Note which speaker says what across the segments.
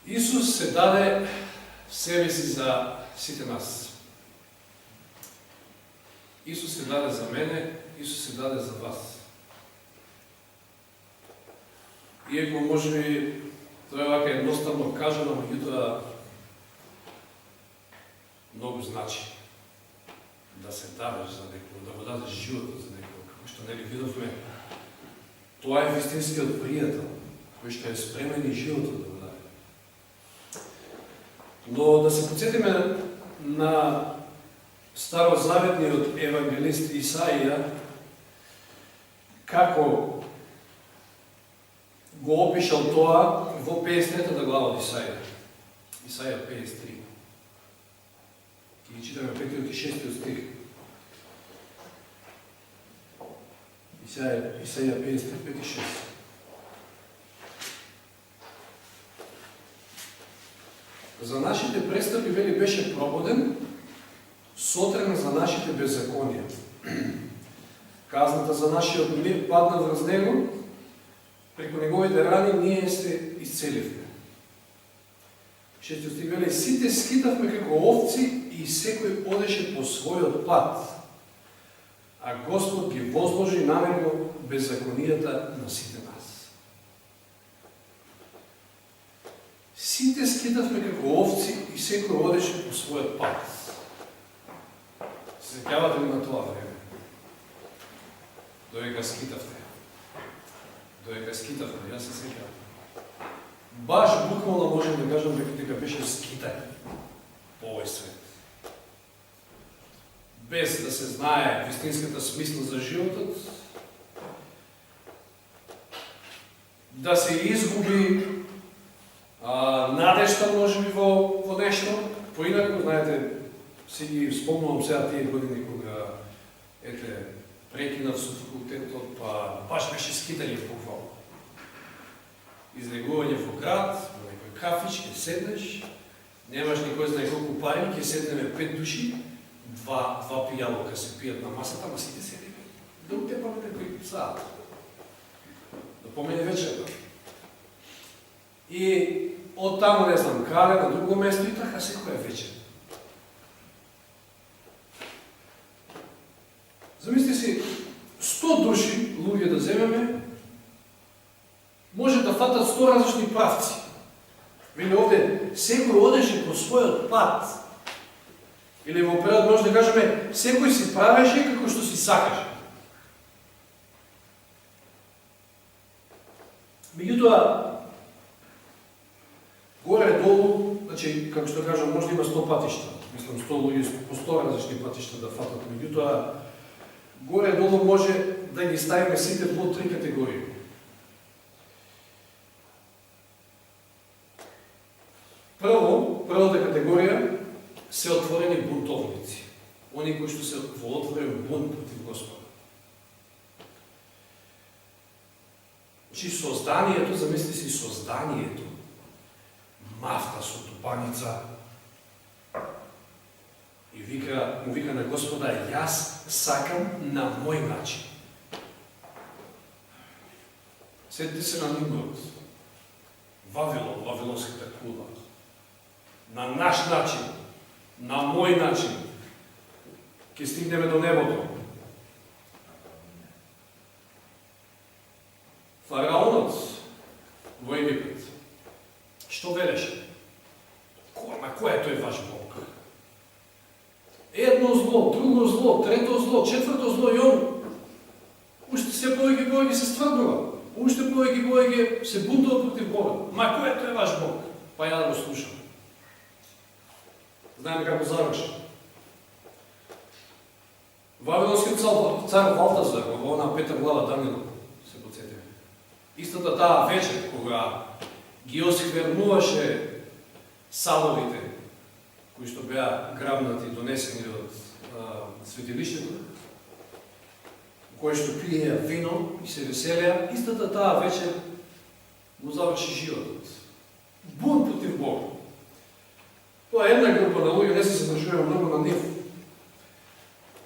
Speaker 1: Исус се даде себе си за сите нас. Исус се даде за мене, Исус се даде за вас. Иако може би тоа е вака едноставно кажано, меѓутоа многу значи да се дадеш за некој, да го дадеш животот за некој, како што нели видовме. Тоа е вистинскиот пријател, кој што е спремен и животот да го даде. Но да се подсетиме на старозаветниот евангелист Исаија, како го опишал тоа во 53-та глава од Исаија. Исаија 53. Ги читаме 5 и 6 стих. Исаија 53, 5 и 6. За нашите престапи, вели, беше прободен, сотрен за нашите беззаконија. Казната за нашиот мир падна врз него, преку неговите рани ние се исцеливме. 6 стих вели, сите скитавме како овци и секој одеше по својот пат, а Господ ги возложи на него беззаконијата на сите нас. Сите скитавме како овци и секој одеше по својот пат. Се сеќавате ли на тоа време? Додека скитавте. Јас се сеќавам. Баш буквално можем да кажем дека беше скитање по овој свет. Без да се знае вистинската смисла за животот, да се изгуби надежта можеби во нешто, поинаку, знаете, си ги спомнувам сега тие години кога прекинав со факултетот, па баш беше скитање буквално. Излегување во град, во некој кафич, ќе седнеш, немаш никој знае колку пари, ќе седнеме 5 души, два пијалока се пијат на масата, ама сите седиме. Да утепаме некој саат. Да помине вечерта. И од таму не знам каде, на друго место и така секоја вечер. Замисли си, 100 души, луѓе да земеме, може да фатат 100 различни правци. Вели овде, секој одеше по својот пат. Или во превод може да кажеме, секој си правеше како што си сакаше. Меѓутоа, горе-долу, значи, како што кажам, може да има 100 патишта. Мислам, 100 луѓе по 100 различни патишта да фатат. Меѓутоа, горе-долу може да ги ставиме сите во 3 категории. Првата категорија се отворени бунтовници. Они кои што се во отворен бунт против Господа. Значи созданието, замисли си созданието, мафта со тупаница, и му вика на Господа, јас сакам на мој начин. Сетите се на Нимрод, Вавилон, вавилонската кула. На наш начин, на мој начин, ќе стигнеме до небото. Фараонот во Египет, што велеше? Кој е тој ваш Бог? Едно зло, друго зло, трето зло, четврто зло и он. Уште се повеќе се стврдува. Уште повеќе се бунтува против Бога. Кој е тој ваш Бог? Па ја да го слушам. Знаеме како заврши. Вавилонскиот цар Валтазар, во она 5 глава Даниил, се подсетиме. Истата таа вечер, кога ги осквернуваше саловите, кои што беа грабнати и донесени од светилиштето, кои што пиеја вино и се веселеа, истата таа вечер му заврши животот. Бунт против Бога. Тоа е една група на луѓе, не се задржува многу на нив.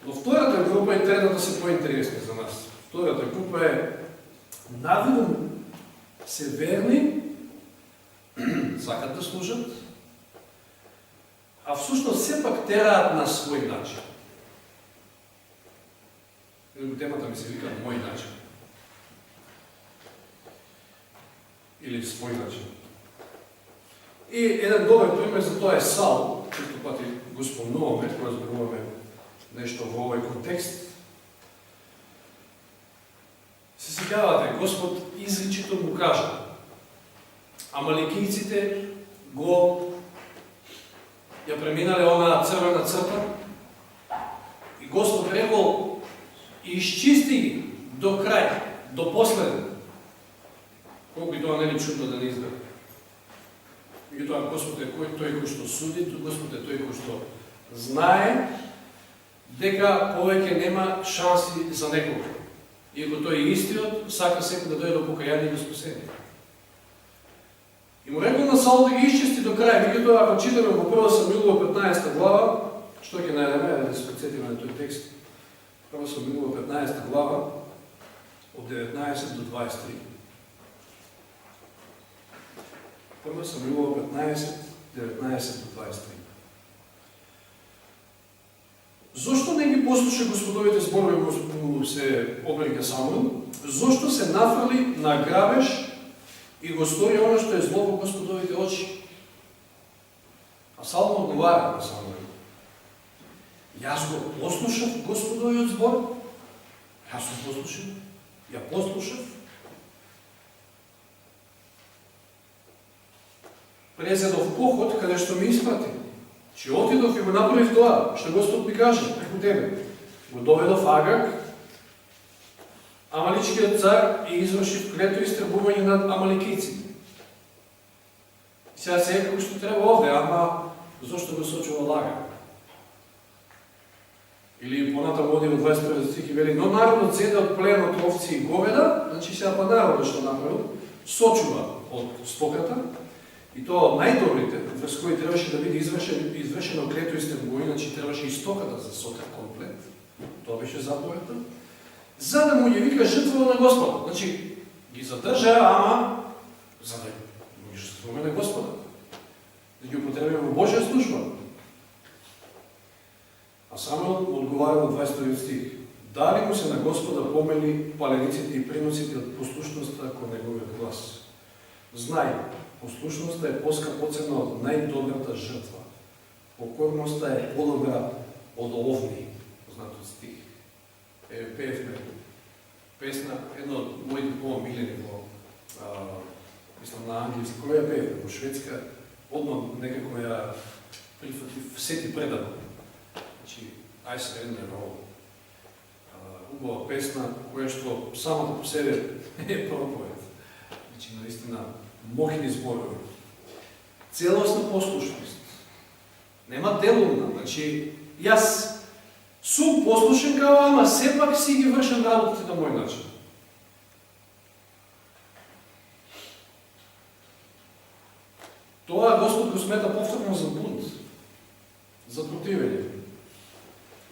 Speaker 1: Но втората група и третата се поинтересни за нас. Втората група е навидно се верни сакат да служат, а всушност сепак тераат на свој начин. Темата ми се вика мој начин. Или свој начин. И еден добар пример за тоа е Саул, често пати го спомнуваме, кога зборуваме нешто во овој контекст. Се сеќавате, Господ изричито му кажа: амаликијците ја преминале онаа црвена црта и Господ рекол: изчисти ги до крај, до последен. Колку и тоа не е чудно да не изгледа. Меѓутоа Господ е тој кој што суди, Господ е тој кој што знае дека повеќе нема шанси за некого. Иако тој е истиот, сака секој да дојде до покаяние и до спасение. И му рекол на Саул да ги изчисти до крај. Меѓутоа, ако читаме во 1 Самуилова 15 глава, што ќе најдеме, да се подсетиме на тој текст. 1 Самуилова 15 глава, од 19 до 23. 1 Самуилова 15, 19 до 23. Зошто не ги послуша Господовите зборови, му се обрека Самуил? Зошто се нафрли на грабеж и го стори оно што е зло во Господовите очи? А Саул одговара на Самуил: јас го послушав Господовиот збор, јас го послушав, ја послушав. Презедов поход каде што ми испрати. Че отидов и го направив тоа, што Господ ми каже преку тебе. Го доведов Агаг, амаличкиот цар, и извршив клето истребување над амаликиците. Сега се е како што треба овде, ама зошто го сочува лага? Или понатаму оди во 21 стих и вели: но народот зеде од пленот овци и говеда, значи сега па народот што направил, сочува од стоката, и тоа од најдобрите, врз кои требаше да биде извршено клето истребување, значи требаше и стоката за сока комплет, тоа беше заповедта, за да му ја вика жртва на Господа. Значи, ги задржа, ама за да му ги жртвуваме на Господа. Да ги употребиме во Божја служба. А Самуил одговара во 22 стих: дали му се на Господа помели палениците и приносите од послушноста кон неговиот глас. Знај, послушноста е поскапоценна од најдобрата жртва. Покорноста е подобра од овни. Познатот стих. Пеевме песна, едно од моите по-милени во, мислам на англиски, која ја пеевме во шведска, одмah некако ја прифатив сети предано. Значи, I surrender all. Убава песна, која што самото по себе е проповед. Значи, наистина, мокни зборови. Целосна послушност. Нема делумна. Значи, јас сум послушен као, ама сепак си ги вршам работите на мој начин. Тоа Господ го смета повторно за бунт, за противење.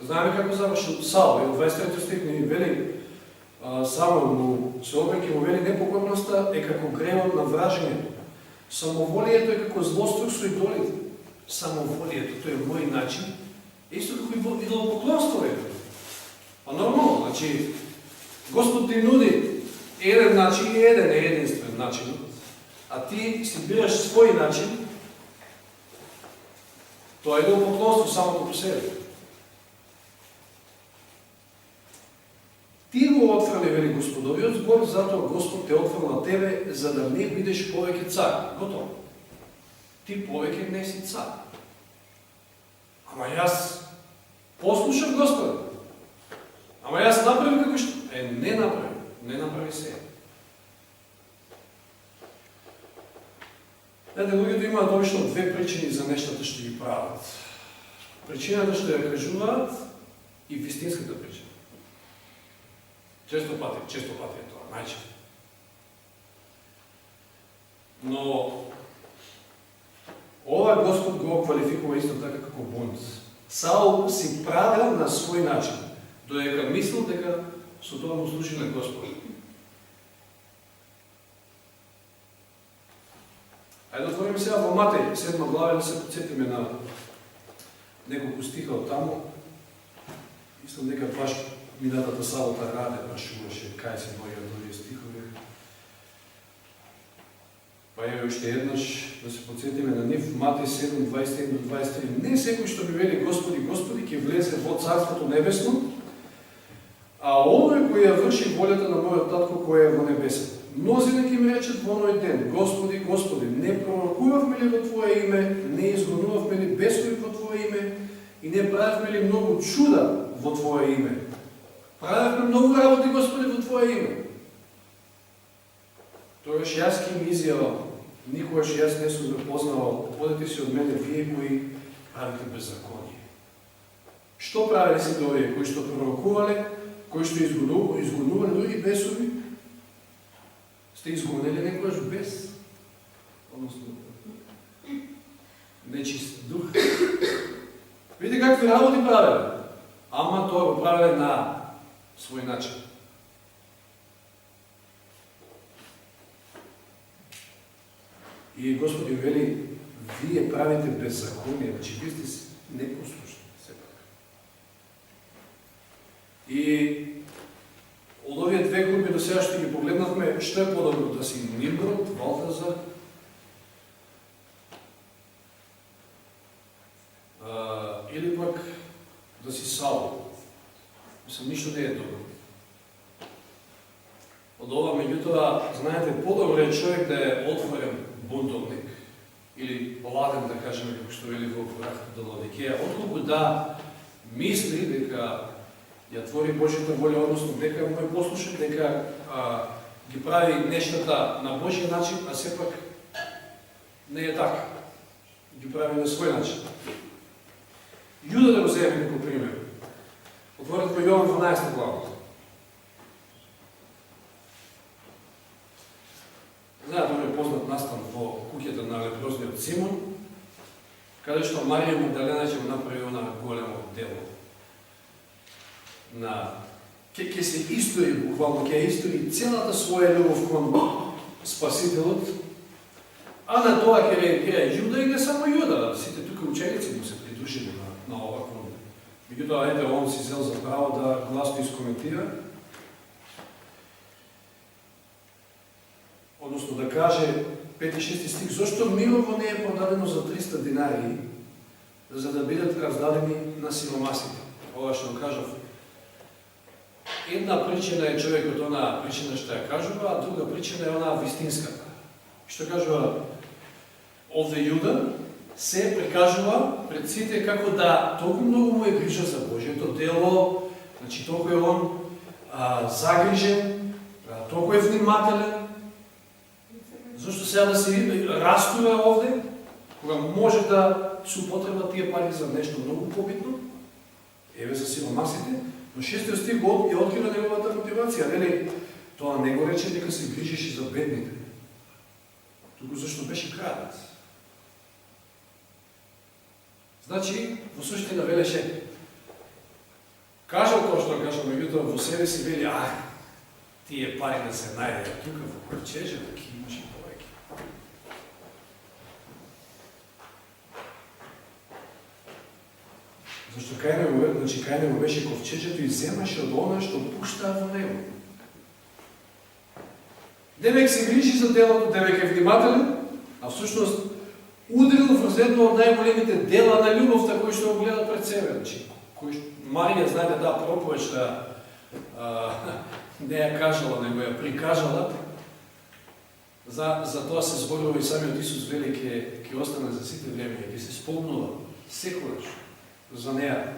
Speaker 1: Знаеме како завршил Саул, во 23 стих ни вели, Самуил му се обреќа, му вели: непокорноста е како гревот на вражењето. Самоволието е како злоство со идолите. Самоволието, тој е мој начин, исто како и идолопоклонство е. А нормално, значи, Господ ти нуди еден начин и еден единствен начин, а ти си бираш свој начин, тоа е идолопоклонство самото по себе. Ти го отфрли, вели Господовиот збор, затоа Господ те отфрли на тебе, за да не бидеш повеќе цар. Готово. Ти повеќе не си цар. Ама јас послушав Господа. Ама јас направи како што... не направи. Не направи се. Луѓето имаат обично две причини за нештата што ги прават. Причината што ја кажуваат и вистинската причина. Често пати е тоа, најчесто. Но ова Господ го квалификува исто така како бунт. Саул си правил на свој начин, додека мислил дека со тоа му служи на Господ. Ајде да отвориме сега во Матеј, 7 глава, да се подсетиме на неколку стиха од таму. Мислам дека баш минатата сабота Раде прашуваше кај се мојот овие стихови. Па еве уште еднаш да се подсетиме на нив, Матеј 7, 21 до 23. Не секој што ми вели Господи, Господи, ќе влезе во Царството Небесно, а оној кој ја врши волјата на мојот татко кој е во небесата. Мнозина ќе ми речат во оној ден: Господи, Господи, не пророкувавме ли во Твое име, не изгонувавме ли бесови во Твое име и не правевме ли многу чуда во Твое име? Правевме многу работи, Господи, во Твое име. Тогаш јас ќе им изјавам: никогаш јас не сум ве познавал, одете си од мене, вие кои правите беззаконие. Што правеле сите овие кои што пророкувале, кои што изгонувале други бесови? Сте изгонели некојаш бес? Односно, нечист дух. Видите какви работи правеле, ама тоа го правеле на свој начин. И Господи вели: вие правите беззаконие, значи вие сте непослушни сепак. И од овие две групи до сега што ги погледнавме, што е подобро, да си Нимрод, Валтазар, или пак да си Саул. Мислам, ништо не е добро. Од ова, меѓутоа, знаете, подобро е човек да е отворен бунтовник, или ладен, да кажеме, како што вели во Прахта до Лаодикеја, отколку да мисли дека ја твори Божјата воља, односно дека му е послушен, дека ги прави нештата на Божји начин, а сепак не е така. Ги прави на свој начин. Јуда да го земеме како пример. Отворете во Јован 12 глава. Знаете, он е познат настан во куќата на лепрозниот Симон, каде што Марија Магдалена ќе го направи она големо дело. Ке се истори, буквално ќе истори целата своја љубов кон Спасителот, а на тоа ќе реагира Јуда и не само Јуда, сите тука ученици му се придружили на ова кон. Меѓутоа, ете, он си зел за право да гласно искоментира, односно да каже 5-6 стих, зашто мирово не е продадено за 300 динари, за да бидат раздадени на сиромасите. Ова што го кажав. Една причина е човекот, она причина што ја кажува, а друга причина е она вистинската. Што кажува овде Јуда, се прикажува пред сите како да толку многу му е грижа за Божјето дело, значи толку е он загрижен, толку е внимателен. Зашто сега да се растува овде, кога може да се употреба тие пари за нешто многу побитно, еве за сиромасите, но 6 стих го ја открива неговата мотивација, нели? Тоа не го рече дека се грижеше за бедните, туку зашто беше крадец. Значи, во суштина велеше, кажал тоа што кажал, меѓутоа во себе си вели: тие пари да се најдеа тука во ковчежа, така имаше повеќе. Зашто кај него беше ковчежето и земаше од она што пуштаа во него. Демек се грижи за делото, демек е внимателен, а всушност удрил врз едно од најголемите дела на љубовта кој што го гледа пред себе. Значи, Марија, знаете, таа проповед што не ја кажала, него ја прикажала, за тоа се зборува и самиот Исус вели ќе остане за сите времења, ќе се спомнува секогаш за неа.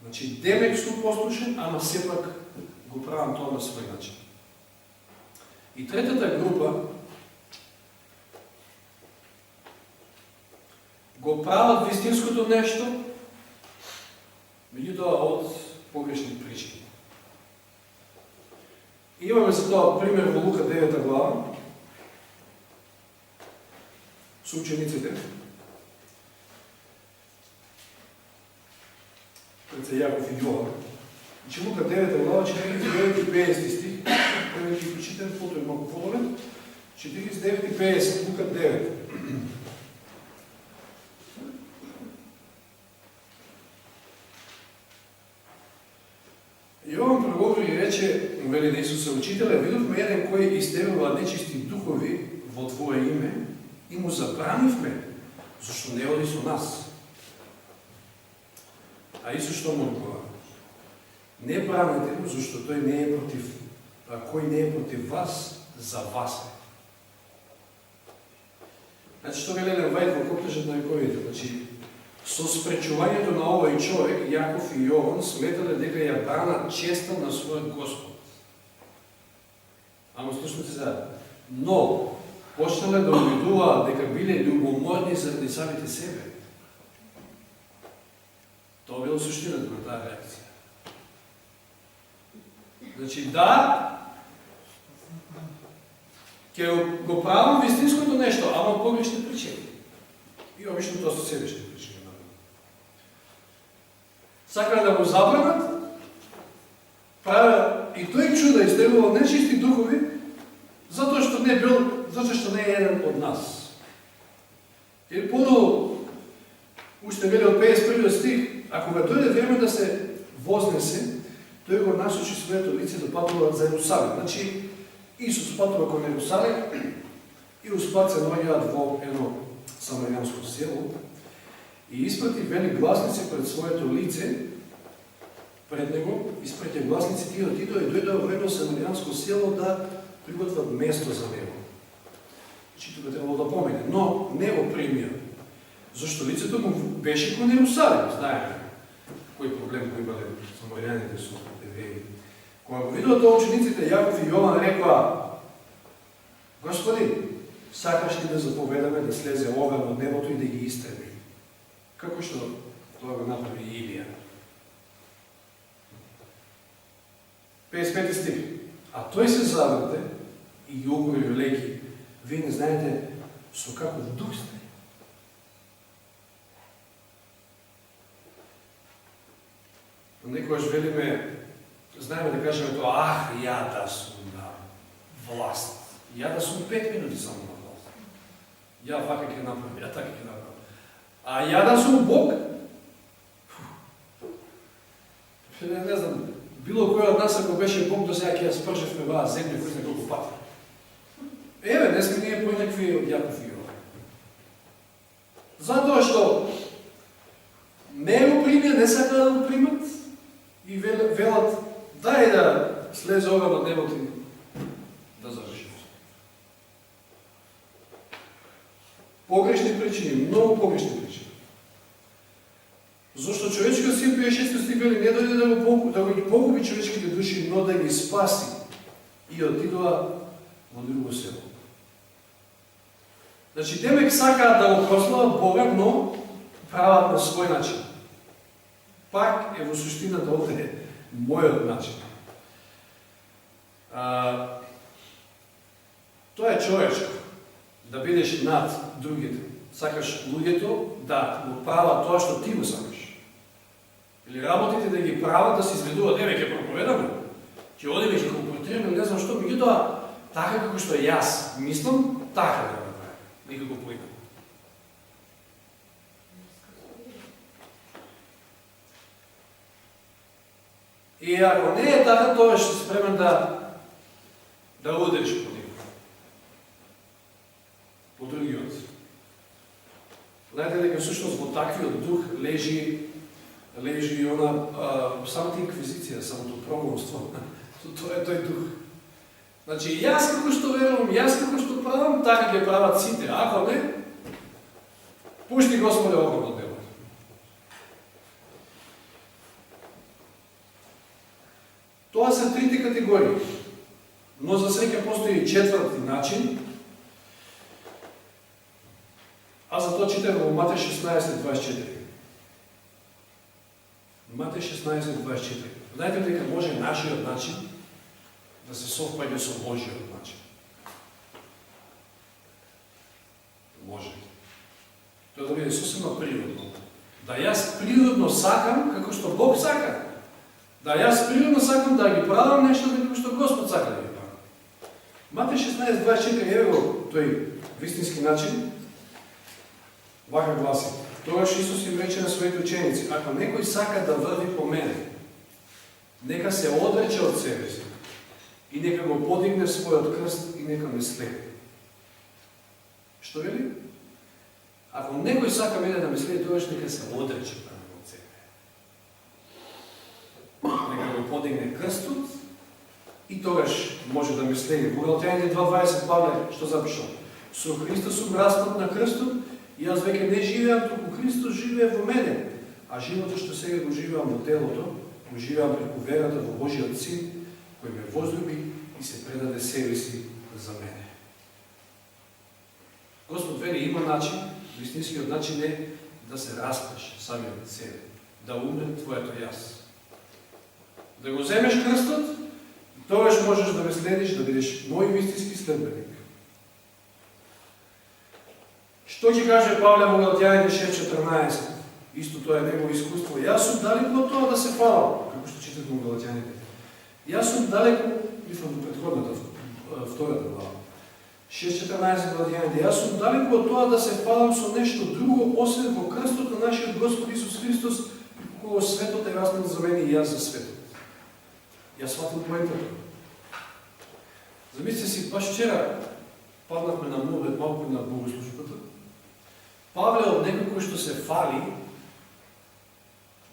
Speaker 1: Значи, демек сум послушен, ама сепак го правам тоа на свој начин. И третата група го прават вистинското нешто, меѓутоа од погрешни причини. Имаме за тоа пример во Лука 9 глава, со учениците. Пред се Јаков и Јован. Значи Лука 9 глава, 49 и 50 стих. Прво ќе прочитам, потоа е многу подобен. 49 и 50, Лука 9. Јован проговори и рече, вели на Исуса, учителе, видовме еден кој истерува нечисти духови во Твое име и му забранивме, зашто не оди со нас. А Исус што му одговара? Не браните го, зашто тој не е против, а кој не е против вас, за вас е. Значи, што вели Елен Вајд во Коптежот на вековите? Значи, со спречувањето на овој човек, Јаков и Јован сметале дека ја брана честа на својот Господ. Ама слушнете сега. Но, почнале да обидуваат дека биле љубоморни заради самите себе. Тоа било суштината на таа реакција. Значи, да, ќе го правам вистинското нешто, ама погрешни причини. И обично тоа се себешни причини. Сакаа да го забранат, правя и тој чуда истерувал нечисти духови, затоа што не е еден од нас. И подолу, уште вели од 51 стих, ако га дојде време да се вознесе, тој го насочи своето лице да патува за Ерусалим. Значи, Исус патува кон Ерусалим и успат се наоѓаат во едно самарјанско село и испрати вели гласници пред своето лице, пред него, испрати гласници тие отидоа и дојдоа во едно самарјанско село да приготват место за него. Значи, тука требало да помине, но не го примија. Зашто лицето му беше кон Ерусалим, знаеме кој проблем го имале самарјаните со евреи. Кога го видоа тоа учениците, Јаков и Јован рекоа: Господи, сакаш ли да заповедаме да слезе оган од небото и да ги истреби? Како што тоа го направи Илија. 55 стих. А тој се заврте и ги укори велики: вие не знаете со каков дух сте. Некојаш велиме, знаеме да кажеме тоа: ја да сум на власт. Ја да сум 5 минути само на власт. Ја вака ќе направам, ја така ќе направам. А ја да сум Бог? Не знам, било кој од нас ако беше Бог, до сега ќе ја спржевме ваа земја, кој знае колку пати. Еве, не сме ние поинакви од Јаков и Јован. Затоа што не го примија, не сака да го примат и велат: дај да слезе оган од небото и да заврши. Погрешни причини, многу погрешни причини. Зошто човечкиот син 56 стих вели: не дојде да ги погуби човечките души, но да ги спаси. И отидоа во друго село. Значи, демек сакаат да го прослават Бога, но прават на свој начин. Пак е во суштината овде мојот начин. Тоа е човечко, да бидеш над другите. Сакаш луѓето да го прават тоа што ти го сакаш. Или работите да ги прават, да се изведуваат: еве ќе проповедаме, ќе одиме, ќе компротираме, не знам што, меѓутоа така како што јас мислам, така да го направам, никако поинаку. И ако не е така, тоа ще спремен да удриш по него. По другиот. Знаете дека всушност во таквиот дух лежи и она самата инквизиција, самото прогонство. Тоа е тој дух. Значи, јас како што верувам, јас како што правам, така ќе прават сите. Ако не, пушти Господе оган од небото. Тоа се трите категории. Но за среќа постои и четврти начин, а за тоа читаме во Матеј 16:24. Матеј 16:24. Знаете дека може нашиот начин да се совпаѓа со Божиот начин? Може. Тоа да биде сосема природно. Да јас природно сакам како што Бог сака. Да јас природно сакам да ги правам нешто како што Господ сака да ги правам. Матеј 16:24 еве го тој вистински начин. Вака гласи: тогаш Исус им рече на своите ученици: ако некој сака да врви по мене, нека се одрече од себе си и нека го подигне својот крст и нека ме следи. Што вели? Ако некој сака мене да ме следи, тогаш нека се одрече од себе. Нека го подигне крстот и тогаш може да ме следи. Во Галатјаните 2:20 Павле што запишал? Со Христос сум распнат на крстот и јас веќе не живеам, туку Христос живее во мене, а животот што сега го живеам во телото, го живеам преку верата во Божиот Син, кој ме возлюби и се предаде себе си за мене. Господ вели има начин, вистинскиот начин е да се распнеш самиот себе, да умре твоето јас. Да го земеш крстот, тогаш можеш да ме следиш, да бидеш мој вистински следбеник. Што ќе каже Павле во Галатјаните 6:14? Исто тоа е негово искуство. Јас сум далеко од тоа да се фалам, како што читаме во Галатјаните. Јас сум далеко, мислам до претходната, втората глава. 6:14 Галатјаните. Јас сум далеко од тоа да се фалам со нешто друго, освен во крстот на нашиот Господ Исус Христос, преку кого светот е распнат за мене и јас за светот. Јас сватам поентата. Замислете си, баш вчера паднахме на мобет малку на богослужбата. Павле од некој кој што се фали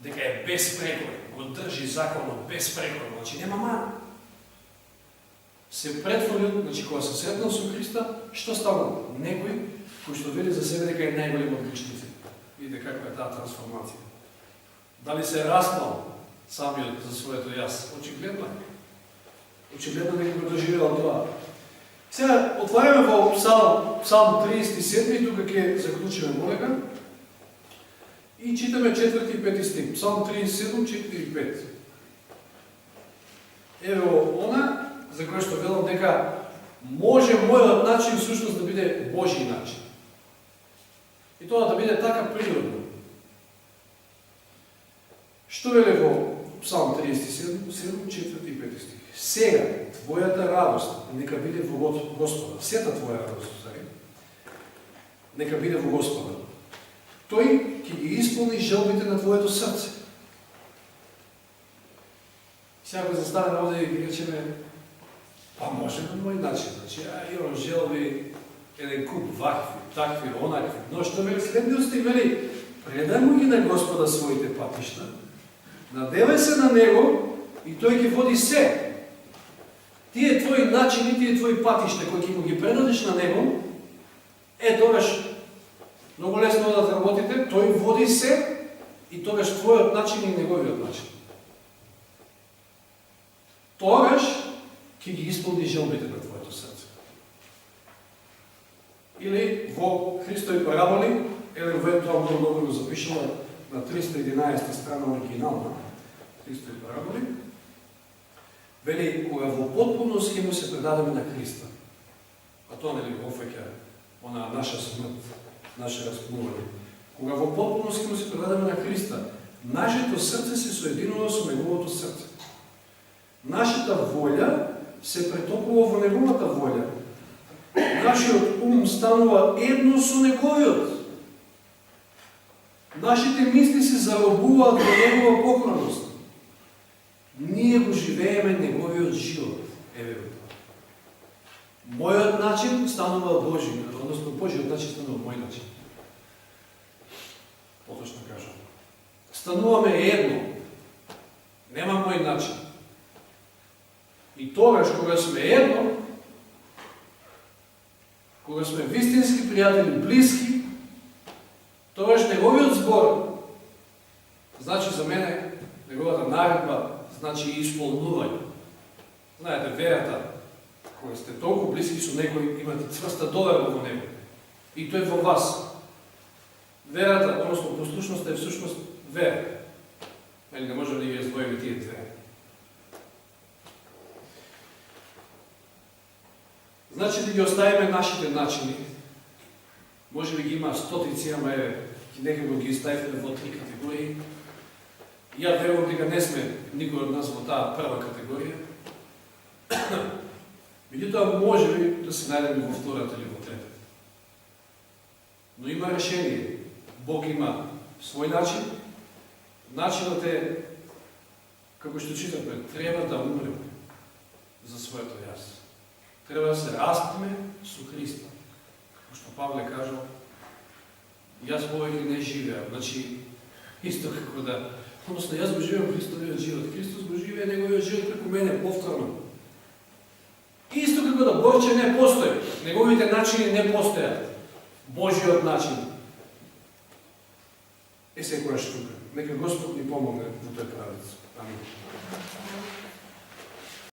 Speaker 1: дека е безпрекоен, го држи законот безпрекоен, значи нема мана. Се претворил, значи кога се сретнал со Христа, што станал? Некој кој што вели за себе дека е најголем од грешниците. Видите каква е таа трансформација. Дали се е распнал самиот за своето јас? Очигледно е. Очигледно дека го доживеал тоа. Сега отваряме во Псалм 37 и тука ќе заклучиме молега и читаме 4 и 5 стих. Псалм 37, 4 и 5. Ево она за кој што велам дека може мојот начин всушност да биде Божји начин. И тоа да биде така природно. Што веле во Псалм 37, 4 и 5 стих? Сега, твојата радост нека биде во Господа. Сета твоја радост, нека биде во Господа. Тој ќе ги исполни желбите на твоето срце. Сега го заставаме овде и ги речеме, па може на мој начин. Значи, имам желби еден куп вакви, такви, онакви. Но што вели следниот стих вели, предај му ги на Господа своите патишта, надевај се на Него и Тој ќе води се. Тие твои начини, тие твои патишта, кои ќе му ги предадеш на Него, тогаш многу лесно да работите, Тој води се и тогаш твојот начин и неговиот начин. Тогаш ќе ги исполни желбите на твоето срце. Или во Христови параболи, Елен Вајд тоа много добро го запишала на 311 страна оригинална, Христови параболи, вели, кога во потпуност ќе му се предадеме на Христа. А тоа нели го офаќа она наша смрт, наше распнување. Кога во потпуност ќе му се предадеме на Христа, нашето срце се соединува со неговото срце. Нашата волја се претопува во неговата волја. Нашиот ум станува едно со неговиот. Нашите мисли се заробуваат во негова покорност. Ние го живееме неговиот живот. Еве го тоа. Мојот начин станува Божи, односно Божиот начин станува мој начин. Поточно кажам. Стануваме едно. Нема мој начин. И тогаш кога сме едно, кога сме вистински пријатели, блиски, тогаш неговиот збор значи за мене, неговата наредба значи и исполнување. Знаете, верата, кога сте толку блиски со некој, имате цврста доверба во него. И тој во вас. Верата, односно послушноста е всушност вера. Не можем да ги раздвоиме тие две. Значи да ги оставиме нашите начини. Може би ги има стотици, ама нека го ги ставиме во три категории. Ја верувам дека не сме никој од нас во таа прва категорија. Меѓутоа може би да се најдеме во втората или во третата. Но има решение. Бог има свој начин. Начинот е, како што читаме, треба да умреме за своето јас. Треба да се распиме со Христа. Како што Павле кажал, јас повеќе не живеам. Значи, исто како да... Односно, јас го живеам Христовиот живот. Христос го живее неговиот живот преку мене повторно. Исто како да Борче не постои. Неговите начини не постојат. Божиот начин е секојаш тука. Нека Господ ни помогне во тој правец. Амин.